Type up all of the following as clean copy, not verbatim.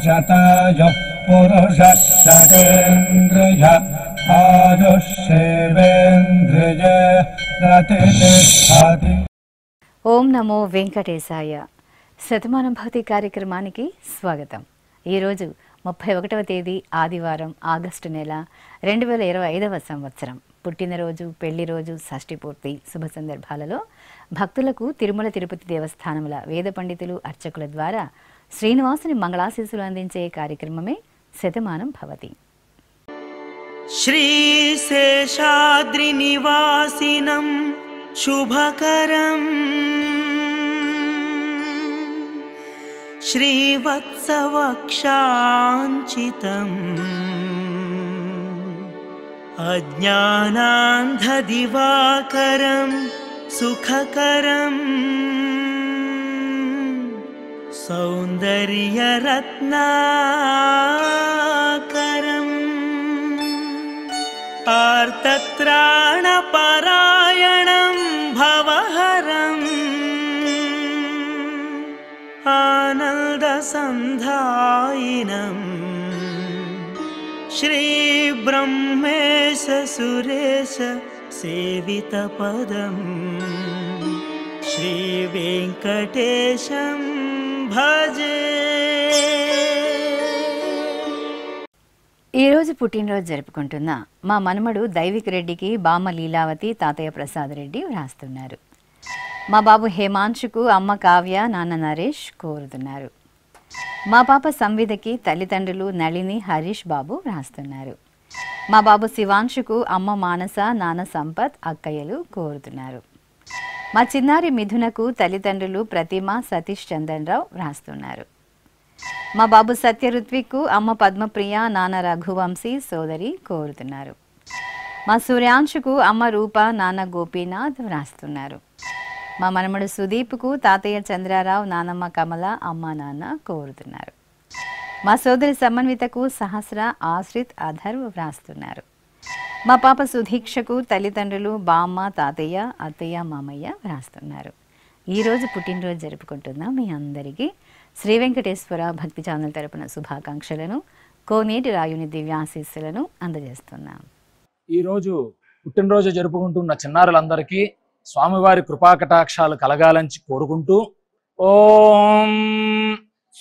शतायुः पुरुषः शतेन्द्रिय आयुष्येवेन्द्रिये प्रतिष्ठति। ఓం నమో వెంకటేశాయ. శతమానం భక్తి కార్యక్రమానికి స్వాగతం. ఈరోజు 31వ తేదీ ఆదివారం, ఆగస్టు నెల 2025వ సంవత్సరం. పుట్టినరోజు, పెళ్లిరోజు, షష్ఠి పూర్తి శుభ సందర్భాలలో భక్తులకు తిరుమల తిరుపతి దేవస్థానముల వేద పండితులు, అర్చకుల ద్వారా శ్రీనివాసుని మంగళాశీస్సులు అందించే కార్యక్రమమే శతమానం భవతి. శ్రీశేషాద్రి నివాసినం శుభకరం శ్రీవత్సవక్షాంచితం అజ్ఞానాంధదివాకరం సుఖకరం సౌందర్యరత్నాకరం ఆర్తత్రాణపరాయణం భవహరం ఆనందసంధాయినం శ్రీబ్రహ్మేశ సురేశ సేవితపదం శ్రీవేంకటేశం భజే. ఈరోజు పుట్టినరోజు జరుపుకుంటున్న మా మనమడు దైవిక్ రెడ్డికి బామ్మ లీలావతి, తాతయ్య ప్రసాద్ రెడ్డి వ్రాస్తున్నారు. మా బాబు హేమాంశుకు అమ్మ కావ్య, నాన్న నరేష్ కోరుతున్నారు. మా పాప సంవిధకి తల్లిదండ్రులు నళిని, హరీష్ బాబు వ్రాస్తున్నారు. మా బాబు శివాంశుకు అమ్మ మానస, నాన్న సంపత్, అక్కయ్యలు కోరుతున్నారు. మా చిన్నారి మిథునకు తల్లిదండ్రులు ప్రతిమ, సతీష్ చందన్ రావు వ్రాస్తున్నారు. మా బాబు సత్య ఋత్విక్కు అమ్మ పద్మప్రియ, నాన్న రఘువంశీ, సోదరి కోరుతున్నారు. మా సూర్యాంశుకు అమ్మ రూప, నాన్న గోపీనాథ్ వ్రాస్తున్నారు. మా మనమడు సుదీప్కు తాతయ్య చంద్రారావు, నానమ్మ కమల, అమ్మ నాన్న కోరుతున్నారు. మా సోదరి సమన్వితకు సహస్ర, ఆశ్రిత్, అధర్వ్ వ్రాస్తున్నారు. మా పాప సుధీక్షకు తల్లిదండ్రులు బామ్మ, తాతయ్య, అత్తయ్య, మామయ్య వ్రాస్తున్నారు. ఈరోజు పుట్టినరోజు జరుపుకుంటున్న మీ అందరికీ శ్రీ వెంకటేశ్వర భక్తి ఛానల్ తరపున శుభాకాంక్షలను, కోనేటి రాయుని దివ్యాశీస్సులను అందజేస్తున్నాం. ఈరోజు పుట్టినరోజు జరుపుకుంటున్న చిన్నారులందరికీ స్వామివారి కృపాకటాక్షాలు కలగాలని కోరుకుంటూ, ఓం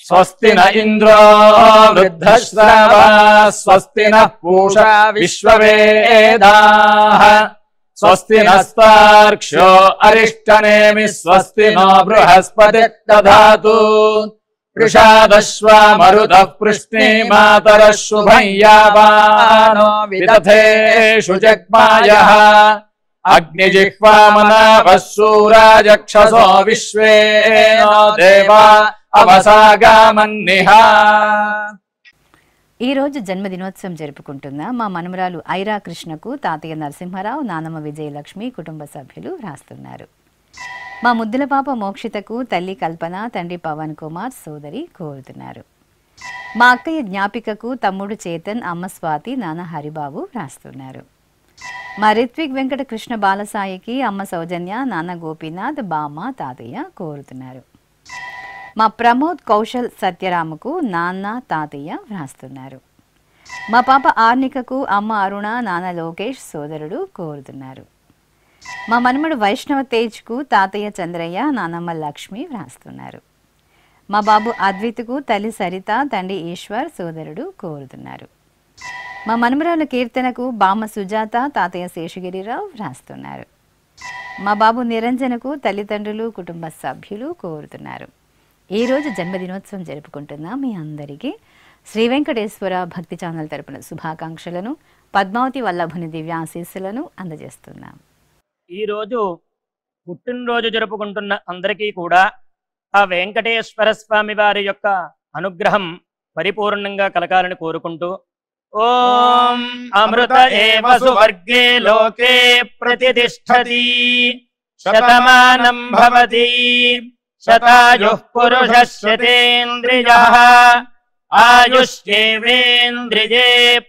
స్వస్తి న ఇంద్రో వృద్ధశ్రవా స్వస్తి న పూషా విశ్వవేదాః స్వస్తి నస్తార్క్ష్యో అరిష్టనేమి స్వస్తి నో బృహస్పతి దధాతు వృషాదశ్వా మరుతః పృష్ణే మాతరః శుభం యావానో విదథేషు జగ్మాయః అగ్నిజిహ్వామనాభः శూరాజక్షసో విశ్వేనో దేవా అవసాగామన్నిహ. ఈరోజు జన్మదినోత్సవం జరుపుకుంటున్న మా మనమరాలు ఐరా కృష్ణకు తాతయ్య నరసింహారావు, నానమ్మ విజయలక్ష్మి, కుటుంబ సభ్యులు వ్రాస్తున్నారు. మా ముద్దుల పాప మోక్షితకు తల్లి కల్పన, తండ్రి పవన్ కుమార్, సోదరి కోరుతున్నారు. మా అక్కయ్య జ్ఞాపికకు తమ్ముడు చేతన్, అమ్మ స్వాతి, నాన్న హరిబాబు వ్రాస్తున్నారు. మా రిత్విక్ వెంకట కృష్ణ బాలసాయికి అమ్మ సౌజన్య, నాన్న గోపీనాథ్, బామ్మ, తాతయ్య కోరుతున్నారు. మా ప్రమోద్ కౌశల్ సత్యరాముకు నాన్న, తాతయ్య వ్రాస్తున్నారు. మా పాప ఆర్నికకు అమ్మ అరుణ, నాన్న లోకేష్, సోదరుడు కోరుతున్నారు. మా మనమడు వైష్ణవ తేజ్కు తాతయ్య చంద్రయ్య, నానమ్మ లక్ష్మి వ్రాస్తున్నారు. మా బాబు అద్విత్కు తల్లి సరిత, తండ్రి ఈశ్వర్, సోదరుడు కోరుతున్నారు. మా మనమరాలు కీర్తనకు బామ్మ సుజాత, తాతయ్య శేషగిరిరావు వ్రాస్తున్నారు. మా బాబు నిరంజనకు తల్లిదండ్రులు, కుటుంబ సభ్యులు కోరుతున్నారు. ఈరోజు జన్మదినోత్సవం జరుపుకుంటున్న మీ అందరికీ శ్రీ వెంకటేశ్వర భక్తి ఛానల్ తరపున శుభాకాంక్షలను, పద్మావతి వల్లభుని దివ్యాశీస్సులను అందజేస్తున్నాం. ఈరోజు పుట్టినరోజు జరుపుకుంటున్న అందరికీ కూడా ఆ వెంకటేశ్వర స్వామి వారి యొక్క అనుగ్రహం పరిపూర్ణంగా కలగాలని కోరుకుంటూ, ఓం అమృత ఏవ సువర్గే లోకే ప్రతిష్ఠతి శతమానం భవతి శతాయుః పురుషः శతేంద్రియః ఆయుష్యేవేంద్రియే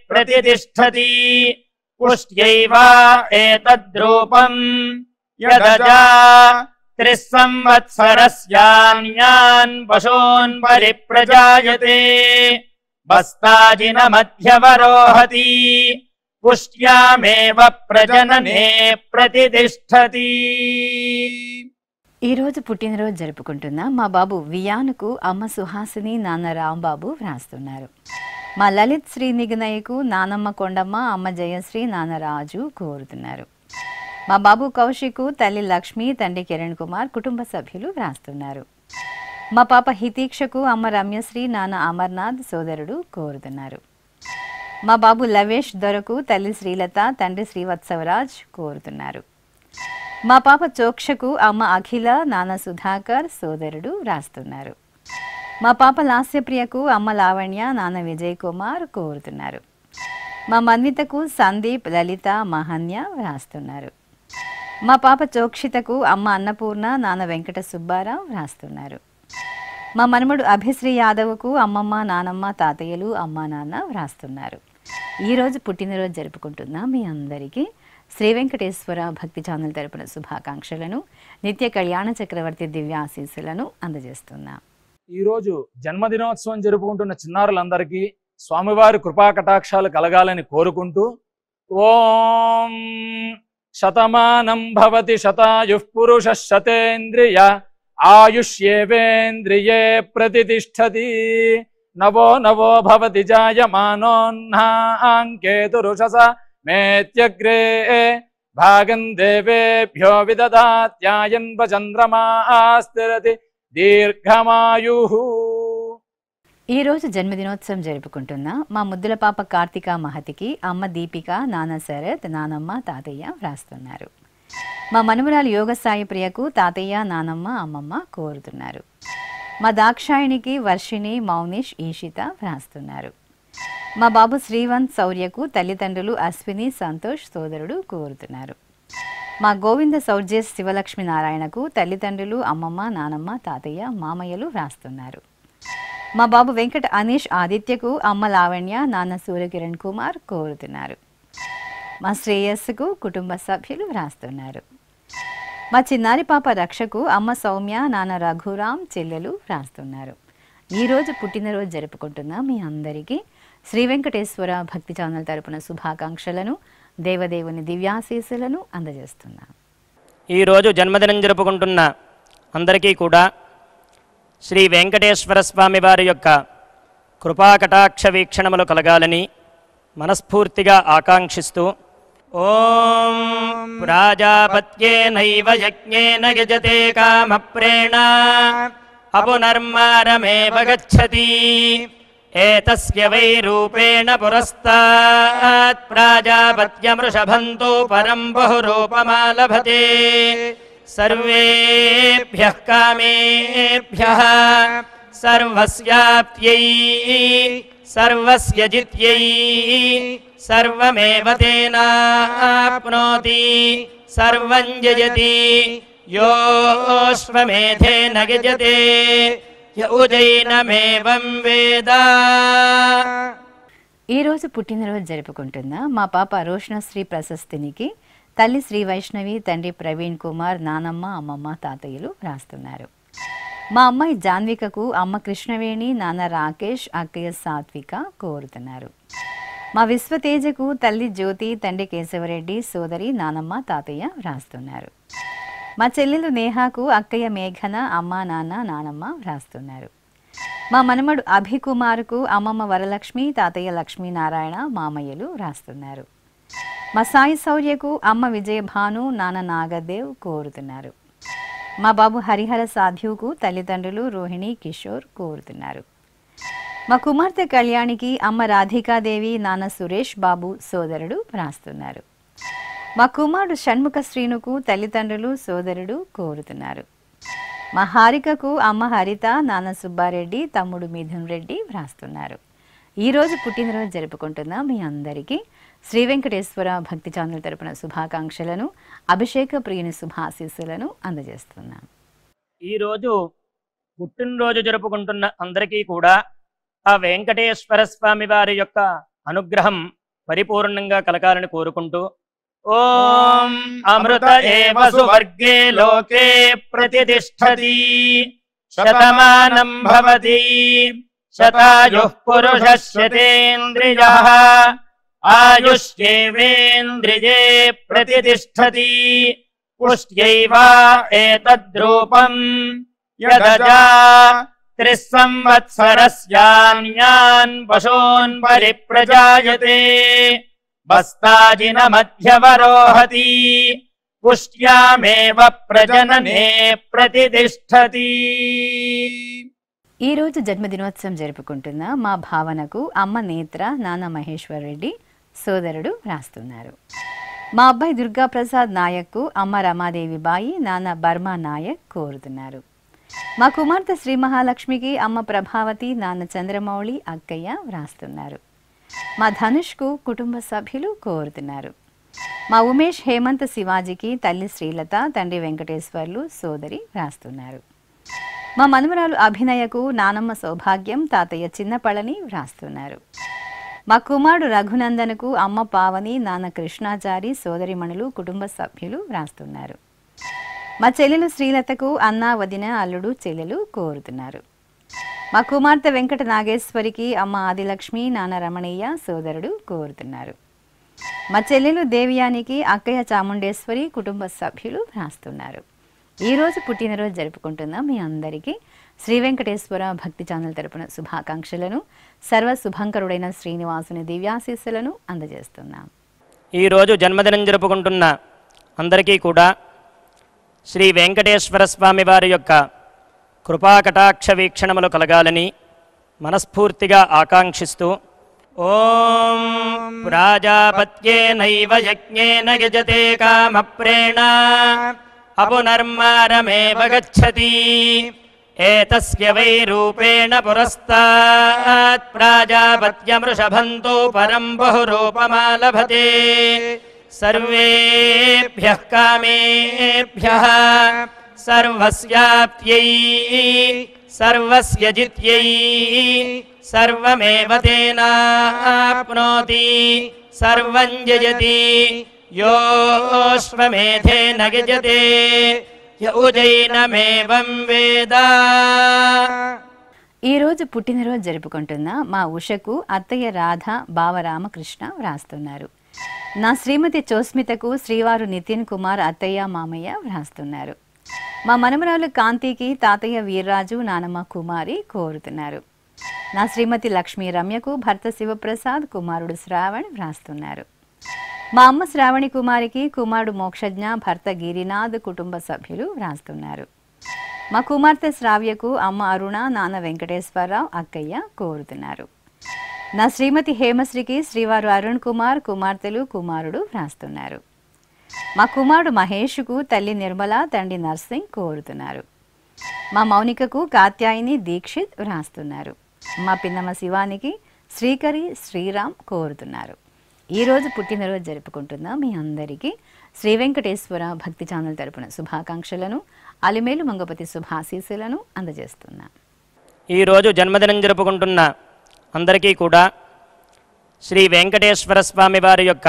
ప్రతిష్ఠతి పుష్ట్యైవ ఏతద్రూపం యదజా త్రిస్సంవత్సరస్యాన్యాన్ పశూన్ పరిప్రజాయతే వస్తాజిన మధ్యవరోహతి పుష్ట్యామేవ ప్రజననే ప్రతిష్టతి. ఈ రోజు పుట్టినరోజు జరుపుకుంటున్న మా బాబు వియానుకు అమ్మ సుహాసిని, నాన్న రాంబాబు వ్రాస్తున్నారు. మా లలిత్ శ్రీ నిగనయ్యకు నానమ్మ కొండమ్మ, అమ్మ జయశ్రీ, నాన్న రాజు కోరుతున్నారు. మా బాబు కౌశికు తల్లి లక్ష్మి, తండ్రి కిరణ్ కుమార్, కుటుంబ సభ్యులు వ్రాస్తున్నారు. మా పాప హితీక్షకు అమ్మ రమ్యశ్రీ, నాన్న అమర్నాథ్, సోదరుడు కోరుతున్నారు. మా బాబు లవేష్ దొరకు తల్లి శ్రీలత, తండ్రి శ్రీవత్సవరాజ్ కోరుతున్నారు. మా పాప చోక్షకు అమ్మ అఖిల, నాన్న సుధాకర్, సోదరుడు వ్రాస్తున్నారు. మా పాప లాస్యప్రియకు అమ్మ లావణ్య, నాన్న విజయ్ కుమార్ కోరుతున్నారు. మా మన్వితకు సందీప్, లలిత, మహన్య వ్రాస్తున్నారు. మా పాప చోక్షితకు అమ్మ అన్నపూర్ణ, నాన్న వెంకట సుబ్బారావు వ్రాస్తున్నారు. మా మనమడు అభిశ్రీ యాదవ్కు అమ్మమ్మ, నానమ్మ, తాతయ్యలు, అమ్మ, నాన్న వ్రాస్తున్నారు. ఈరోజు పుట్టినరోజు జరుపుకుంటున్న మీ అందరికీ శ్రీ వెంకటేశ్వర భక్తి ఛానల్ తరపున శుభాకాంక్షలను, నిత్య కళ్యాణ చక్రవర్తి దివ్య ఆశీస్సులను అందజేస్తున్నాం. ఈరోజు జన్మదినోత్సవం జరుపుకుంటున్న చిన్నారులందరికీ స్వామివారి కృపా కటాక్షాలు కలగాలని కోరుకుంటూ ఓం శతమానం భవతి శతాయుః పురుషః శతేంద్రియ ఆయుష్యేవేంద్రియే ప్రతిష్టతి నవో నవో భవతి జాయమానోన్హాంకేతురుషస మేత్యగ్రే భాగం దేవేభ్యో విదదాత్యాయన్వ చంద్రమాస్థిరతి దీర్ఘమాయుః. ఈరోజు జన్మదినోత్సవం జరుపుకుంటున్న మా ముద్దుల పాప కార్తిక మహతికి అమ్మ దీపిక, నాన్న శరత్, నానమ్మ, తాతయ్య వ్రాస్తున్నారు. మా మనుమరాలు యోగ సాయి ప్రియకు తాతయ్య, నానమ్మ, అమ్మమ్మ కోరుతున్నారు. మా దాక్షాయణికి వర్షిణి, మౌనిష్, ఈషిత వ్రాస్తున్నారు. మా బాబు శ్రీవంత్ శౌర్యకు తల్లిదండ్రులు అశ్విని, సంతోష్, సోదరుడు కోరుతున్నారు. మా గోవింద సౌర్జేష్ శివలక్ష్మి నారాయణకు తల్లిదండ్రులు, అమ్మమ్మ, నానమ్మ, తాతయ్య, మామయ్యలు వ్రాస్తున్నారు. మా బాబు వెంకట అనీష్ ఆదిత్యకు అమ్మ లావణ్య, నాన్న సూర్యకిరణ్ కుమార్ కోరుతున్నారు. మా శ్రేయస్సుకు కుటుంబ సభ్యులు వ్రాస్తున్నారు. మా చిన్నారి పాప రక్షకు అమ్మ సౌమ్య, నాన్న రఘురాం, చెల్లెలు వ్రాస్తున్నారు. ఈరోజు పుట్టినరోజు జరుపుకుంటున్న మీ అందరికీ శ్రీ వెంకటేశ్వర భక్తి ఛానల్ తరపున శుభాకాంక్షలను, దేవదేవుని దివ్యాశీస్సులను అందజేస్తున్నాం. ఈరోజు జన్మదినం జరుపుకుంటున్న అందరికీ కూడా శ్రీ వెంకటేశ్వర స్వామి వారి యొక్క కృపాకటాక్ష వీక్షణములు కలగాలని మనస్ఫూర్తిగా ఆకాంక్షిస్తూ ఓం ప్రాజాపత్యేనైవ యజ్ఞేన యజతే కామప్రేణ అపునర్మారమేవ గచ్చతి ఏతస్య వై రూపేణ పురస్తాత్ ప్రాజాపత్యమృషభంతో పరం బహురూపమాలభతే సర్వేభ్యః కామేభ్యః సర్వస్యాప్త్యై సర్వస్య జిత్యై సర్వమేవ తేనాప్నోతి సర్వం జయతి యోశ్వమేధేన గజతే యౌజైనమేవం వేద. ఈరోజు పుట్టినరోజు జరుపుకుంటున్న మా పాప రోషణశ్రీ ప్రశస్తినికి తల్లి శ్రీ వైష్ణవి, తండ్రి ప్రవీణ్ కుమార్, నానమ్మ, అమ్మమ్మ, తాతయ్యలు వ్రాస్తున్నారు. మా అమ్మాయి జాన్వికకు అమ్మ కృష్ణవేణి, నాన్న రాకేష్, అక్కయ్య సాత్విక కోరుతున్నారు. మా విశ్వతేజకు తల్లి జ్యోతి, తండ్రి కేశవరెడ్డి, సోదరి నానమ్మ, తాతయ్య వ్రాస్తున్నారు. మా చెల్లెలు నేహాకు అక్కయ్య మేఘన, అమ్మ, నాన్న, నానమ్మ వ్రాస్తున్నారు. మా మనమడు అభికుమార్కు అమ్మమ్మ వరలక్ష్మి, తాతయ్య లక్ష్మీనారాయణ, మామయ్యలు వ్రాస్తున్నారు. మా సాయి శౌర్యకు అమ్మ విజయభాను, నాన్న నాగదేవ్ కోరుతున్నారు. మా బాబు హరిహర సాధ్యుకు తల్లిదండ్రులు రోహిణి, కిషోర్ కోరుతున్నారు. మా కుమార్తె కళ్యాణికి అమ్మ రాధికాదేవి, నాన్న సురేష్ బాబు, సోదరుడు వ్రాస్తున్నారు. మా కుమారుడు షణ్ముఖ శ్రీనుకు తల్లిదండ్రులు, సోదరుడు కోరుతున్నారు. మా హారికకు అమ్మ హరిత, నాన్న సుబ్బారెడ్డి, తమ్ముడు మిథున్ రెడ్డి వ్రాస్తున్నారు. ఈరోజు పుట్టినరోజు జరుపుకుంటున్న మీ అందరికీ శ్రీ వెంకటేశ్వర భక్తి ఛానల్ తరపున శుభాకాంక్షలను, అభిషేక ప్రియుని శుభాశీస్సులను అందజేస్తున్నాం. ఈరోజు పుట్టినరోజు జరుపుకుంటున్న అందరికీ కూడా ఆ వెంకటేశ్వర స్వామి వారి యొక్క అనుగ్రహం పరిపూర్ణంగా కలగాలని కోరుకుంటూ ఓం అమృత ఏవ సువర్గే లోకే ప్రతిష్టతి శతమానం భవతి శతాయుః పురుషः శతేంద్రియः ఆయుష్యేవేంద్రియే ప్రతిష్టతి పుష్ట్యైవ ఏతద్రూపం యదజా 3 సంవత్సరస్యాన్యాన్ పశూన్ పరిప్రజాయతే బస్తాజిన మధ్యవరోహతి పుష్ట్యామేవ ప్రజననే ప్రతిష్టతి. ఈ రోజు జన్మదినోత్సవం జరుపుకుంటున్న మా భావనకు అమ్మ నేత్ర, నాన్న మహేశ్వర్ రెడ్డి, సోదరుడు రాస్తున్నారు. మా అబ్బాయి దుర్గాప్రసాద్ నాయక్కు అమ్మ రమాదేవి బాయి, నాన్న బర్మా నాయక్ కోరుతున్నారు. మా కుమార్తె శ్రీ మహాలక్ష్మికి అమ్మ ప్రభావతి, నాన్న చంద్రమౌళి, అక్కయ్య వ్రాస్తున్నారు. మా ధనుష్కు కుటుంబ సభ్యులు కోరుతున్నారు. మా ఉమేష్ హేమంత్ శివాజీకి తల్లి శ్రీలత, తండ్రి వెంకటేశ్వర్లు, సోదరి వ్రాస్తున్నారు. మా మనుమరాలు అభినయకు నానమ్మ సౌభాగ్యం, తాతయ్య చిన్నపళని వ్రాస్తున్నారు. మా కుమారుడు రఘునందనకు అమ్మ పావని, నాన్న కృష్ణాచారి, సోదరిమణులు, కుటుంబ సభ్యులు వ్రాస్తున్నారు. మా చెల్లెలు శ్రీలతకు అన్న, వదిన, అల్లుడు, చెల్లెలు కోరుతున్నారు. మా కుమార్తె వెంకట నాగేశ్వరికి అమ్మ ఆదిలక్ష్మి, నాన్న రమణయ్య, సోదరుడు కోరుతున్నారు. మా చెల్లెలు దేవియానికి అక్కయ్య చాముండేశ్వరి, కుటుంబ సభ్యులు వ్రాస్తున్నారు. ఈరోజు పుట్టినరోజు జరుపుకుంటున్న మీ అందరికీ శ్రీ వెంకటేశ్వర భక్తి ఛానల్ తరపున శుభాకాంక్షలను, సర్వ శుభంకరుడైన శ్రీనివాసుని దివ్యాశీస్సులను అందజేస్తున్నాం. ఈరోజు జన్మదినం జరుపుకుంటున్న అందరికీ కూడా శ్రీ వెంకటేశ్వర స్వామి వారి యొక్క కృపాకటాక్ష వీక్షణములు కలగాలని మనస్ఫూర్తిగా ఆకాంక్షిస్తూ ఓం ప్రాజాపత్యేనైవ యజ్ఞేన యజతే కామప్రేణ అపునర్మారమేవ గచ్చతి ఏతస్య వై రూపేణ పురస్తాత్ ప్రాజాపత్యమృషభంతో పరం బహురూపమాలభతే సర్వేభ్యః కామేభ్యః సర్వస్యాప్త్యై సర్వస్య జిత్యై సర్వమేవ తేనాప్నోతి సర్వం జయతి యోశ్వమేధేన గజతే యౌజైనమేవం వేద. ఈరోజు పుట్టినరోజు జరుపుకుంటున్న మా ఉషకు అత్తయ్య రాధ, బావ రామకృష్ణ వ్రాస్తున్నారు. నా శ్రీమతి చోస్మితకు శ్రీవారు నితిన్ కుమార్, అత్తయ్య మామయ్య వ్రాస్తున్నారు. మా మనమరాలు కాంతికి తాతయ్య వీర్రాజు, నానమ్మ కుమారి కోరుతున్నారు. నా శ్రీమతి లక్ష్మీ రమ్యకు భర్త శివప్రసాద్, కుమారుడు శ్రావణ్ వ్రాస్తున్నారు. మా అమ్మ శ్రావణి కుమారికి కుమారుడు మోక్షజ్ఞ, భర్త గిరినాథ్, కుటుంబ సభ్యులు వ్రాస్తున్నారు. మా కుమార్తె శ్రావ్యకు అమ్మ అరుణ, నాన్న వెంకటేశ్వరరావు, అక్కయ్య కోరుతున్నారు. నా శ్రీమతి హేమశ్రీకి శ్రీవారు అరుణ్ కుమార్, కుమార్తెలు, కుమారుడు వ్రాస్తున్నారు. మా కుమారుడు మహేష్కు తల్లి నిర్మల, తండ్రి నర్సింగ్ కోరుతున్నారు. మా మౌనికకు కాత్యాయిని, దీక్షిత్ వ్రాస్తున్నారు. మా పిన్నమ్మ శివానికి శ్రీకరి, శ్రీరామ్ కోరుతున్నారు. ఈరోజు పుట్టినరోజు జరుపుకుంటున్న మీ అందరికీ శ్రీ వెంకటేశ్వర భక్తి ఛానల్ తరపున శుభాకాంక్షలను, అలిమేలు మంగపతి శుభాశీస్సులను అందజేస్తున్నాం. ఈరోజు జన్మదినం జరుపుకుంటున్న అందరికీ కూడా శ్రీ వెంకటేశ్వర స్వామి వారి యొక్క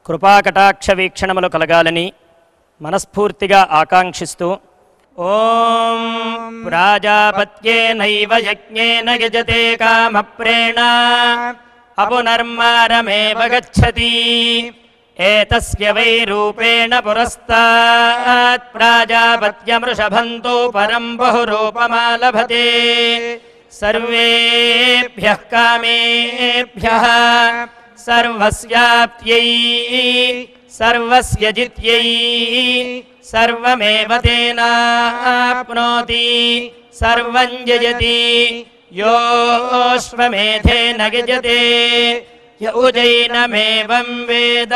కృపాకటాక్ష వీక్షణములు కలగాలని మనస్ఫూర్తిగా ఆకాంక్షిస్తూ ఓం ప్రాజాపత్యేనైవ యజ్ఞేన యజతే కామప్రేణ అపునర్మారమేవ గచ్చతి ఏతస్య వై రూపేణ పురస్తాత్ ప్రాజాపత్యమృషభంతో పరం బహురూపమాలభతే సర్వేభ్యః కామేభ్యః సర్వస్యాప్త్యై సర్వస్య జిత్యై సర్వమేవ తేనాప్నోతి సర్వం జయతి యోశ్వమేధేన గజతే యౌజైనమేవం వేద.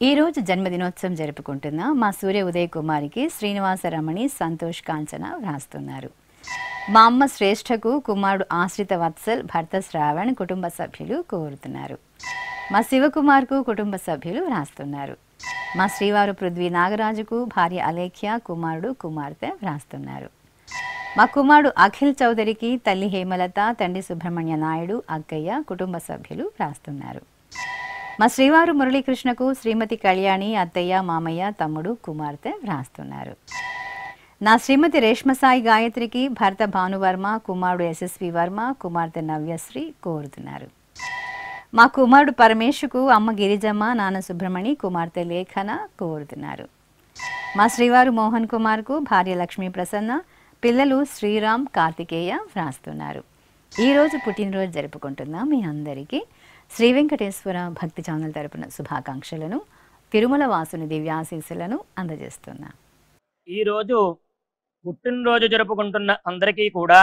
ఈరోజు జన్మదినోత్సవం జరుపుకుంటున్న మా సూర్య ఉదయ్ కుమారికి శ్రీనివాస రమణి, సంతోష్ కాంచన వ్రాస్తున్నారు. మా అమ్మ శ్రేష్ఠకు కుమారుడు ఆశ్రిత వత్సల్, భర్త శ్రావణ్, కుటుంబ సభ్యులు కోరుతున్నారు. మా శివకుమార్కు కుటుంబ సభ్యులు వ్రాస్తున్నారు. మా శ్రీవారు పృథ్వీ నాగరాజుకు భార్య అలేఖ్య, కుమారుడు, కుమార్తె వ్రాస్తున్నారు. మా కుమారుడు అఖిల్ చౌదరికి తల్లి హేమలత, తండ్రి సుబ్రహ్మణ్య నాయుడు, అక్కయ్య, కుటుంబ సభ్యులు వ్రాస్తున్నారు. మా శ్రీవారు మురళీకృష్ణకు శ్రీమతి కళ్యాణి, అత్తయ్య, మామయ్య, తమ్ముడు, కుమార్తె వ్రాస్తున్నారు. నా శ్రీమతి రేష్మసాయి గాయత్రికి భర్త భానువర్మ, కుమారుడు యశస్వి వర్మ, కుమార్తె నవ్యశ్రీ కోరుతున్నారు. మా కుమారుడు పరమేశుకు అమ్మ గిరిజమ్మ, నాన్న సుబ్రహ్మణి, కుమార్తె లేఖన కోరుతున్నారు. మా శ్రీవారు మోహన్ కుమార్కు భార్య లక్ష్మీ ప్రసన్న, పిల్లలు శ్రీరామ్, కార్తికేయ వ్రాస్తున్నారు. ఈరోజు పుట్టినరోజు జరుపుకుంటున్న మీ అందరికీ శ్రీ వెంకటేశ్వర భక్తి ఛానల్ తరపున శుభాకాంక్షలను, తిరుమల వాసుని దివ్యాశీస్సులను అందజేస్తున్నా. ఈరోజు పుట్టినరోజు జరుపుకుంటున్న అందరికీ కూడా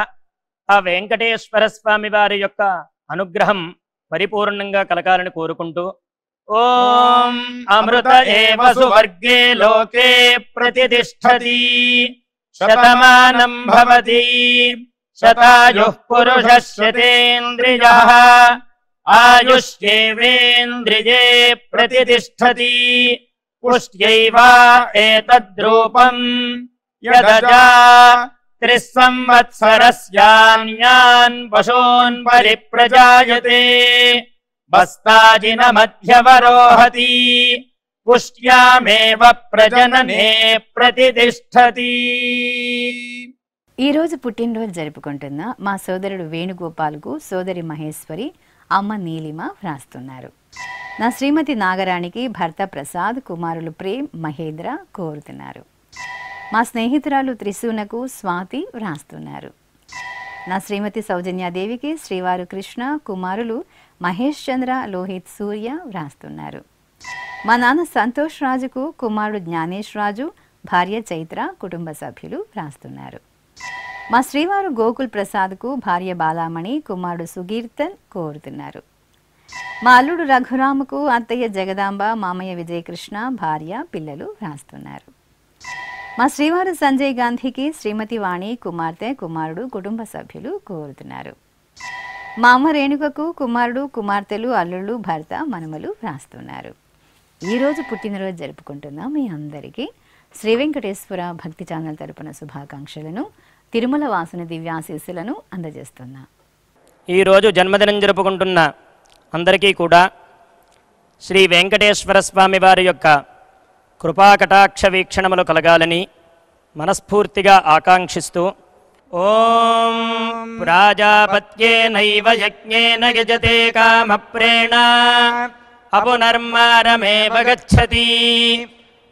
ఆ వెంకటేశ్వర స్వామి వారి యొక్క అనుగ్రహం పరిపూర్ణంగా కలగాలని కోరుకుంటూ ఓం అమృత ఏవ సువర్గే లోకే ప్రతిష్ఠతి శతమానం భవతి శతాయుః పురుషः శతేంద్రియః ఆయుష్యేవేంద్రియే ప్రతిష్ఠతి పుష్ట్యైవ ఏతద్రూపం యదజా త్రిస్సంవత్సరస్యాన్యాన్ పశూన్ పరిప్రజాయతే బస్తాజిన మధ్యవరోహతి పుష్ట్యామేవ ప్రజననే ప్రతిష్ఠతి. ఈరోజు పుట్టినరోజు జరుపుకుంటున్న మా సోదరుడు వేణుగోపాల్కు సోదరి మహేశ్వరి, అమ్మ నీలిమ వ్రాస్తున్నారు. నా శ్రీమతి నాగరాణికి భర్త ప్రసాద్, కుమారులు ప్రేమ్, మహేంద్ర కోరుతున్నారు. మా స్నేహితురాలు త్రిశూనకు స్వాతి వ్రాస్తున్నారు. నా శ్రీమతి సౌజన్యాదేవికి శ్రీవారు కృష్ణ, కుమారులు మహేష్ చంద్ర, లోహిత్, సూర్య వ్రాస్తున్నారు. మా నాన్న సంతోష్ రాజుకు కుమారుడు జ్ఞానేష్ రాజు, భార్య చైత్ర, కుటుంబ సభ్యులు వ్రాస్తున్నారు. మా శ్రీవారు గోకుల్ ప్రసాద్కు భార్య బాలామణి, కుమారుడు సుగీర్తన్ కోరుతున్నారు. మా అల్లుడు రఘురాముకు అత్తయ్య జగదాంబ, మామయ్య విజయకృష్ణ, భార్య, పిల్లలు వ్రాస్తున్నారు. మా శ్రీవారు సంజయ్ గాంధీకి శ్రీమతి వాణి, కుమార్తె, కుమారుడు, కుటుంబ సభ్యులు కోరుతున్నారు. మా అమ్మ రేణుకకు కుమారుడు, కుమార్తెలు, అల్లుళ్ళు, భర్త, మనుమలు వ్రాస్తున్నారు. ఈరోజు పుట్టినరోజు జరుపుకుంటున్న మీ అందరికీ శ్రీ వెంకటేశ్వర భక్తి ఛానల్ తరపున శుభాకాంక్షలను, తిరుమల వాసుని దివ్యాశీస్సులను అందజేస్తున్నా. ఈరోజు జన్మదినం జరుపుకుంటున్న అందరికీ కూడా శ్రీ వెంకటేశ్వర స్వామి వారి యొక్క కృపాకటాక్ష వీక్షణములు కలగాలని మనస్ఫూర్తిగా ఆకాంక్షిస్తూ ఓం ప్రాజాపత్యేనైవ యజ్ఞేన యజతే కామప్రేణ అపునర్మారమేవ గచ్చతి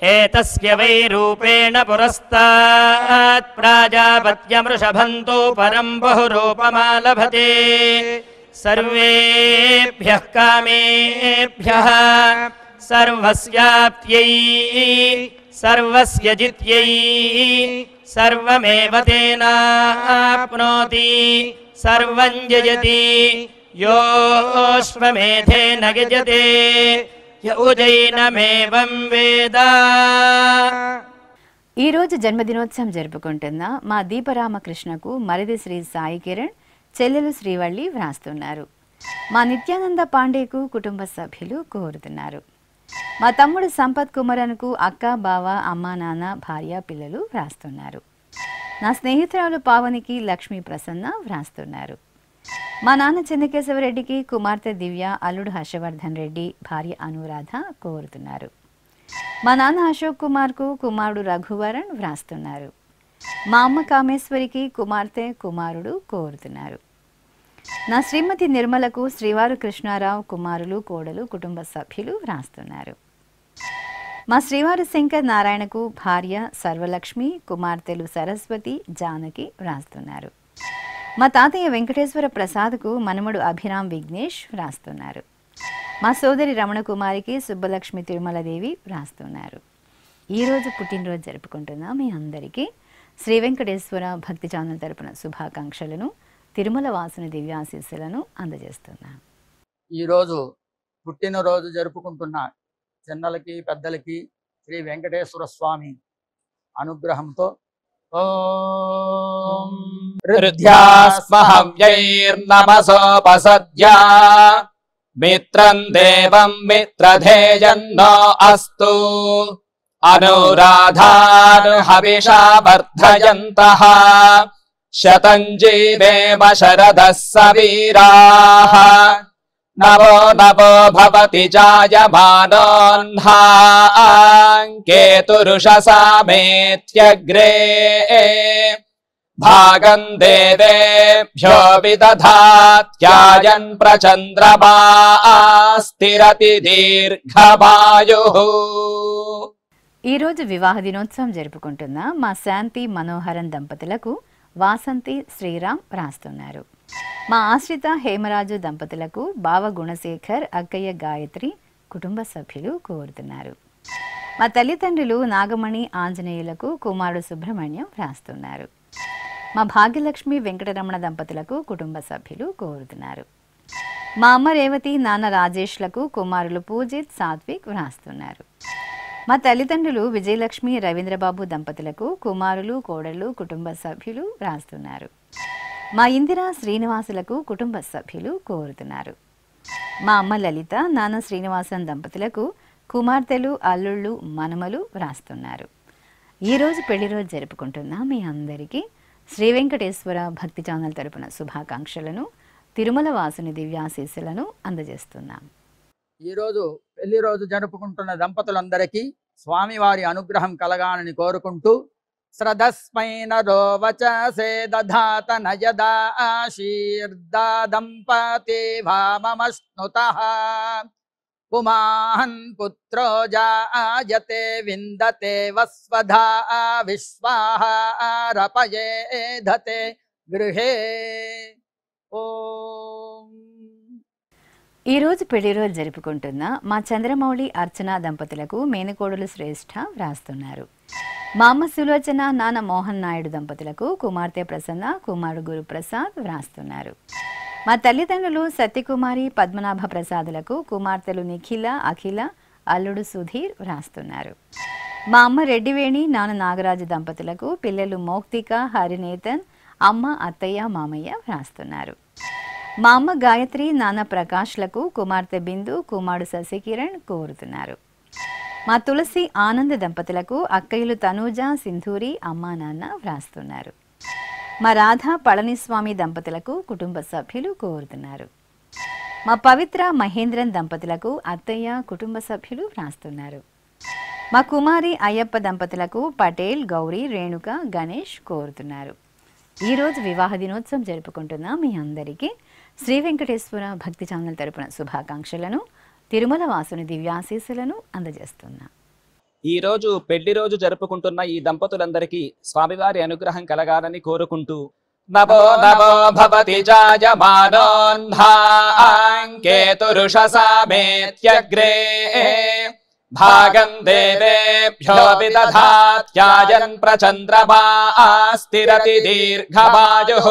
ఏతస్య వై రూపేణ పురస్తాత్ ప్రాజాపత్యమృషభంతో పరం బహురూపమాలభతే సర్వేభ్యః కామేభ్యః సర్వస్యాప్త్యై సర్వస్య జిత్యై సర్వమేవ తేనాప్నోతి సర్వం జయతి యోష్వమేధేన గజతే యౌజైనమేవం వేద. ఈరోజు జన్మదినోత్సవం జరుపుకుంటున్న మా దీపరామకృష్ణకు మరిది శ్రీ సాయి కిరణ్, చెల్లెలు శ్రీవల్లి వ్రాస్తున్నారు. మా నిత్యానంద పాండేకు కుటుంబ సభ్యులు కోరుతున్నారు. మా తమ్ముడు సంపత్ కుమరన్కు అక్క, బావ, అమ్మ, నాన్న, భార్య, పిల్లలు వ్రాస్తున్నారు. నా స్నేహితురాలు పావనికి లక్ష్మీ ప్రసన్న వ్రాస్తున్నారు. మా నాన్న చెన్నకేశవరెడ్డికి కుమార్తె దివ్య, అల్లుడు హర్షవర్ధన్ రెడ్డి, భార్య అనురాధ కోరుతున్నారు. మా నాన్న అశోక్ కుమార్కు కుమారుడు రఘువరణ్ వ్రాస్తున్నారు. మా అమ్మ కామేశ్వరికి కుమార్తె, కుమారుడు కోరుతున్నారు. నా శ్రీమతి నిర్మలకు శ్రీవారు కృష్ణారావు, కుమారులు, కోడలు, కుటుంబ సభ్యులు వ్రాస్తున్నారు. మా శ్రీవారు శంకర్ నారాయణకు భార్య సర్వలక్ష్మి, కుమార్తెలు సరస్వతి, జానకి వ్రాస్తున్నారు. మా తాతయ్య వెంకటేశ్వర ప్రసాద్కు మనుమడు అభిరామ్ విఘ్నేష్ వ్రాస్తున్నారు. మా సోదరి రమణకుమారికి సుబ్బలక్ష్మి తిరుమలదేవి వ్రాస్తున్నారు. ఈరోజు పుట్టినరోజు జరుపుకుంటున్న మీ అందరికీ శ్రీ వెంకటేశ్వర భక్తి ఛానల్ తరపున శుభాకాంక్షలను, తిరుమల వాసుని దివ్యాశీస్సులను అందజేస్తున్నా. ఈరోజు పుట్టినరోజు జరుపుకుంటున్న చిన్నలకి పెద్దలకి శ్రీ వెంకటేశ్వర స్వామి అనుగ్రహంతో ఓం హృద్యాస్మహవ్యైర్నమసోపసద్యా మిత్రం దేవం మిత్రధేయన్నో అస్తు అనురాధానుహవిషా వర్ధయంతః శతం జీవేమ శరదః సవీరాః नवो नवो भवति जायमानोऽह्नाङ्केतुरुषसामेत्यग्रे भागं देवेभ्यो विदधात्यायन् प्रचन्द्रमा स्थिरति दीर्घमायुः। ఈ రోజు వివాహ దినోత్సవం జరుపుకుంటున్న మా శాంతి మనోహరన్ దంపతులకు వాసంతి శ్రీరామ్ రాస్తున్నారు. మా ఆశ్రిత హేమరాజు దంపతులకు బావ గుణశేఖర్, అక్కయ్య గాయత్రి కుటుంబ సభ్యులు కోరుతున్నారు. మా తల్లిదండ్రులు నాగమణి ఆంజనేయులకు కుమారుడు సుబ్రహ్మణ్యం రాస్తున్నారు. మా భాగ్యలక్ష్మి వెంకటరమణ దంపతులకు కుటుంబ సభ్యులు కోరుతున్నారు. మా అమ్మ రేవతి, నాన్న రాజేష్లకు కుమారులు పూజిత్, సాత్విక్ వ్రాస్తున్నారు. మా తల్లిదండ్రులు విజయలక్ష్మి, రవీంద్రబాబు దంపతులకు కుమారులు, కోడళ్ళు కుటుంబ సభ్యులు వ్రాస్తున్నారు. మా ఇందిరా శ్రీనివాసులకు కుటుంబ సభ్యులు కోరుతున్నారు. మా అమ్మ లలిత, నాన్న శ్రీనివాసన్ దంపతులకు కుమార్తెలు, అల్లుళ్ళు, మనమలు వ్రాస్తున్నారు. ఈరోజు పెళ్లి రోజు జరుపుకుంటున్న మీ అందరికీ శ్రీ వెంకటేశ్వర భక్తి ఛానల్ తరపున శుభాకాంక్షలను, తిరుమల వాసుని దివ్యాశీస్సులను అందజేస్తున్నాం. ఈరోజు పెళ్లి రోజు జరుపుకుంటున్న దంపతులందరికీ స్వామివారి అనుగ్రహం కలగాలని కోరుకుంటూ శ్రద్ధస్మై నరో వచసే దధాత నయదా ఆశీర్దా దంపతి భామమశ్నుతః పుమాహన్ పుత్రో జాయతే విందతే వస్వధా విశ్వాహారపయేధతే గృహే. ఓం. ఈరోజు పెళ్లి రోజు జరుపుకుంటున్న మా చంద్రమౌళి అర్చన దంపతులకు మేనకోడలు శ్రేష్ఠ వ్రాస్తున్నారు. మా అమ్మ సులోచన, నాన్న మోహన్ నాయుడు దంపతులకు కుమార్తె ప్రసన్న, కుమారుడు గురుప్రసాద్ వ్రాస్తున్నారు. మా తల్లిదండ్రులు సత్యకుమారి, పద్మనాభ ప్రసాదులకు కుమార్తెలు నిఖిల, అఖిల, అల్లుడు సుధీర్ వ్రాస్తున్నారు. మా అమ్మ రెడ్డివేణి, నాన్న నాగరాజు దంపతులకు పిల్లలు మౌక్తిక, హరినేతన్, అమ్మ, అత్తయ్య, మామయ్య వ్రాస్తున్నారు. మా అమ్మ గాయత్రి, నాన్న ప్రకాష్లకు కుమార్తె బిందు, కుమారుడు శశికిరణ్ కోరుతున్నారు. మా తులసి, ఆనంద్ దంపతులకు అక్కయ్యలు తనూజ, సింధూరి, అమ్మ, నాన్న వ్రాస్తున్నారు. మా రాధ, పళనిస్వామి దంపతులకు కుటుంబ సభ్యులు కోరుతున్నారు. మా పవిత్ర, మహేంద్రన్ దంపతులకు అత్తయ్య, కుటుంబ సభ్యులు వ్రాస్తున్నారు. మా కుమారి, అయ్యప్ప దంపతులకు పటేల్, గౌరీ, రేణుక, గణేష్ కోరుతున్నారు. ఈరోజు వివాహ దినోత్సవం జరుపుకుంటున్న మీ అందరికీ శ్రీ వెంకటేశ్వర భక్తి ఛానల్ తరపున శుభాకాంక్షలను, తిరుమల వాసుని దివ్యాశీస్సులను అందజేస్తున్నాం. ఈ రోజు పెళ్లి రోజు జరుపుకుంటున్న ఈ దంపతులందరికీ స్వామివారి అనుగ్రహం కలగాలని కోరుకుంటూ నవో నవో భవతి జాయమానోऽह्नाङ्केतुरुषसामेत्यग्రే భాగం దేవేభ్యో విదధాత్యాయన్ ప్రచంద్రమా స్థిరతి దీర్ఘమాయుః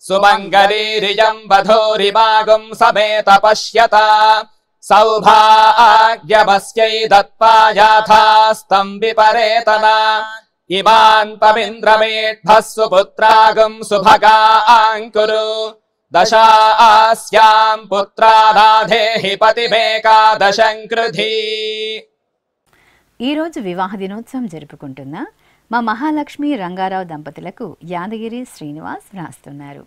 సుమంగళీరియం వధూరిమాగం సమేత పశ్యత సౌభాగ్యమస్యై దత్పాయాథాస్తం విపరేతన ఇమాన్ పవింద్రమేఢ్భస్సు పుత్రాగం సుభగాంకురు దశాస్యాం పుత్రానాధేహి పతిమేకాదశం కృధి. ఈరోజు వివాహ దినోత్సవం జరుపుకుంటున్న మా మహాలక్ష్మి, రంగారావు దంపతులకు యాదగిరి శ్రీనివాస్ వ్రాస్తున్నారు.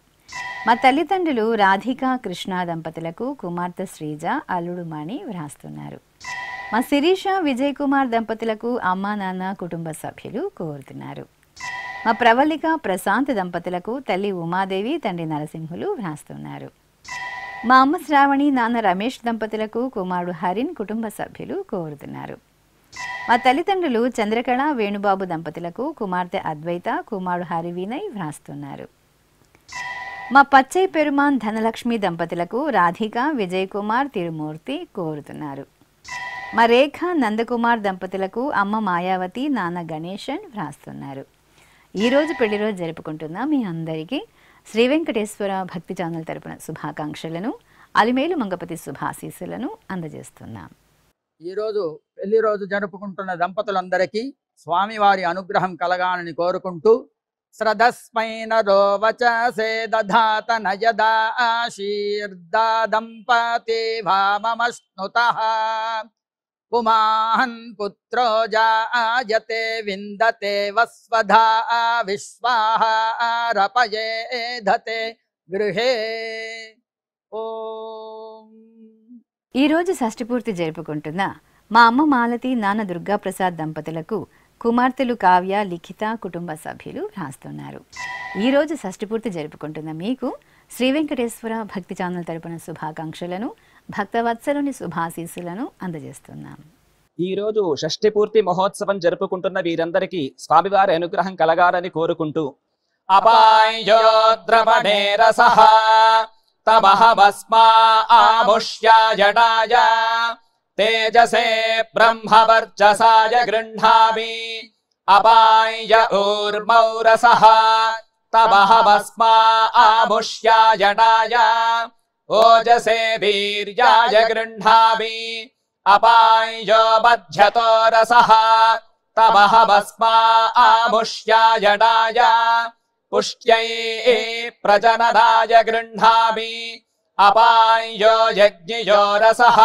మా తల్లిదండ్రులు రాధిక, కృష్ణ దంపతులకు కుమార్తె శ్రీజ, అల్లుడు మణి వ్రాస్తున్నారు. మా శిరీష, విజయ్ కుమార్ దంపతులకు అమ్మ, నాన్న కుటుంబ సభ్యులు కోరుతున్నారు. మా ప్రవళిక, ప్రశాంత్ దంపతులకు తల్లి ఉమాదేవి, తండ్రి నరసింహులు వ్రాస్తున్నారు. మా అమ్మ శ్రావణి, నాన్న రమేష్ దంపతులకు కుమారుడు హరిన్ కుటుంబ సభ్యులు కోరుతున్నారు. మా తల్లిదండ్రులు చంద్రకళ, వేణుబాబు దంపతులకు కుమార్తె అద్వైత, కుమారుడు హరి వినయ్ వ్రాస్తున్నారు. మా పచ్చై పెరుమాన్, ధనలక్ష్మి దంపతులకు రాధిక, విజయ్ కుమార్, తిరుమూర్తి కోరుతున్నారు. మా రేఖ, నందకుమార్ దంపతులకు అమ్మ మాయావతి, నాన్న గణేశన్ వ్రాస్తున్నారు. ఈరోజు పెళ్లి రోజు జరుపుకుంటున్న మీ అందరికీ శ్రీ వెంకటేశ్వర భక్తి ఛానల్ తరపున శుభాకాంక్షలను, అలిమేలు మంగపతి శుభాశీస్సులను అందజేస్తున్నాం. ఈరోజు పెళ్లి రోజు జరుపుకుంటున్న దంపతులందరికీ స్వామివారి అనుగ్రహం కలగాలని కోరుకుంటూ శ్రద్ధస్మై నరో వచసే దధాత నయదా ఆశీర్దా దంపతి భామమశ్నుతః పుమాహన్ పుత్రో జాయతే విందతే వస్వధా విశ్వాహారపయేధతే గృహే. ఓం. ఈరోజు షష్ఠిపూర్తి జరుపుకుంటున్న మా అమ్మ మాలతి నాన్న దుర్గాప్రసాద్ దంపతులకు కుమార్తెలు కావ్య లిఖిత కుటుంబ సభ్యులు రాస్తున్నారు. ఈరోజు షష్ఠిపూర్తి జరుపుకుంటున్న మీకు శ్రీ వెంకటేశ్వర భక్తి ఛానల్ తరపున శుభాకాంక్షలను భక్తవత్సలుని శుభాశీస్సులను అందజేస్తున్నాం. ఈ రోజు షష్ఠి పూర్తి మహోత్సవం జరుపుకుంటున్న వీరందరికీ స్వామివారి అనుగ్రహం కలగాలని కోరుకుంటూ అపాయోద్రవణే రసః తమః భస్మా ఆముష్యాజడాయ తేజసే బ్రహ్మవర్చసాయ గృహ్ణామి అపాయ ఊర్మౌ రసః తమః భస్మా ఆముష్యాజడాయ ఓజసే వీర్యాయ గృహ్ణామి అపాయో మధ్యతో రసః తమః భస్మా ఆముష్యాజడాయ పుష్ట్యై ప్రజననాయ గృహ్ణామి అపాయో యజ్ఞయో రసః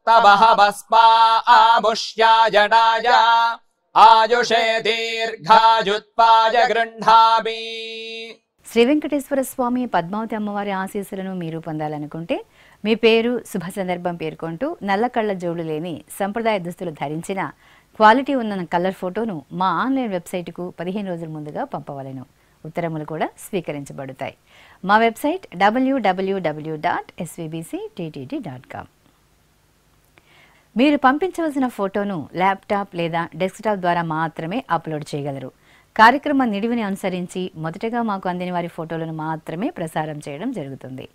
తమః భస్మా ఆముష్యాజడాయ ఆయుషే దీర్ఘాయుత్పాయ గృహ్ణామి. శ్రీ వెంకటేశ్వర స్వామి పద్మావతి అమ్మవారి ఆశీస్సులను మీరు పొందాలనుకుంటే మీ పేరు శుభ సందర్భం పేర్కొంటూ నల్ల కళ్ళ జోడు లేని సంప్రదాయ దుస్తులు ధరించిన క్వాలిటీ ఉన్న కలర్ ఫోటోను మా ఆన్లైన్ వెబ్సైట్కు 15 రోజుల ముందుగా పంపవలెను. ఉత్తరములు కూడా స్వీకరించబడతాయి. మా వెబ్సైట్ www.svbcttt.com. మీరు పంపించవలసిన ఫోటోను ల్యాప్టాప్ లేదా డెస్క్టాప్ ద్వారా మాత్రమే అప్లోడ్ చేయగలరు. కార్యక్రమ నిడివిని అనుసరించి మొదటగా మాకు అందిన వారి ఫోటోలను మాత్రమే ప్రసారం చేయడం జరుగుతుంది.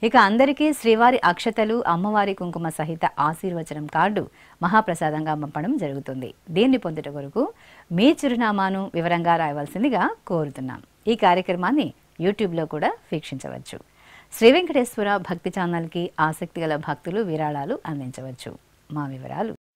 ఇక అందరికీ శ్రీవారి అక్షతలు అమ్మవారి కుంకుమ సహిత ఆశీర్వచనం కార్డు మహాప్రసాదంగా పంపడం జరుగుతుంది. దీన్ని పొందుట కొరకు మీ చిరునామాను వివరంగా రాయవలసిందిగా కోరుతున్నాం. ఈ కార్యక్రమాన్ని యూట్యూబ్లో కూడా వీక్షించవచ్చు. శ్రీ వెంకటేశ్వర భక్తి ఛానల్కి ఆసక్తి గల భక్తులు విరాళాలు అందించవచ్చు. మా వివరాలు